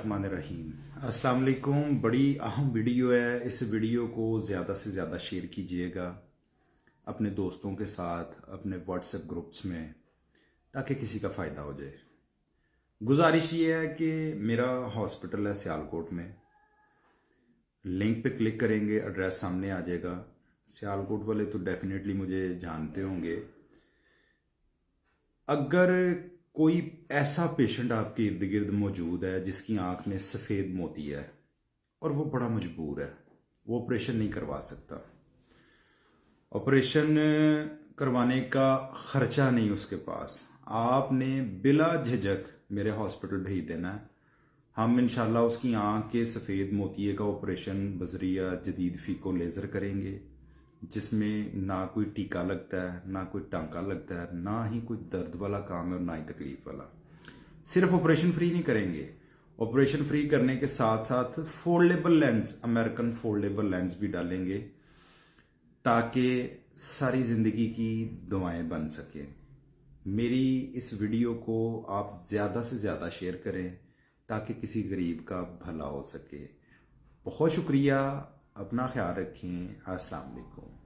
बिस्मिल्लाहिर्रहमानिर्रहीम। अस्सलाम वालेकुम। बड़ी अहम वीडियो है, इस वीडियो को ज़्यादा से ज़्यादा शेयर कीजिएगा अपने दोस्तों के साथ, अपने व्हाट्सएप ग्रुप्स में, ताकि किसी का फ़ायदा हो जाए। गुजारिश ये है कि मेरा हॉस्पिटल है सियालकोट में, लिंक पे क्लिक करेंगे एड्रेस सामने आ जाएगा। सियालकोट वाले तो डेफिनेटली मुझे जानते होंगे। अगर कोई ऐसा पेशेंट आपके इर्द गिर्द मौजूद है जिसकी आंख में सफ़ेद मोती है और वो बड़ा मजबूर है, वो ऑपरेशन नहीं करवा सकता, ऑपरेशन करवाने का खर्चा नहीं उसके पास, आपने बिला झिझक मेरे हॉस्पिटल भेज देना है। हम इंशाल्लाह उसकी आंख के सफ़ेद मोतिये का ऑपरेशन बजरिया जदीद फ़ीको लेज़र करेंगे, जिसमें ना कोई टीका लगता है, ना कोई टांका लगता है, ना ही कोई दर्द वाला काम है और ना ही तकलीफ वाला। सिर्फ ऑपरेशन फ्री नहीं करेंगे, ऑपरेशन फ्री करने के साथ साथ foldable lens, American foldable lens भी डालेंगे ताकि सारी ज़िंदगी की दुआएं बन सकें। मेरी इस वीडियो को आप ज़्यादा से ज़्यादा शेयर करें ताकि किसी गरीब का भला हो सके। बहुत शुक्रिया, अपना ख्याल रखें। अस्सलाम वालेकुम।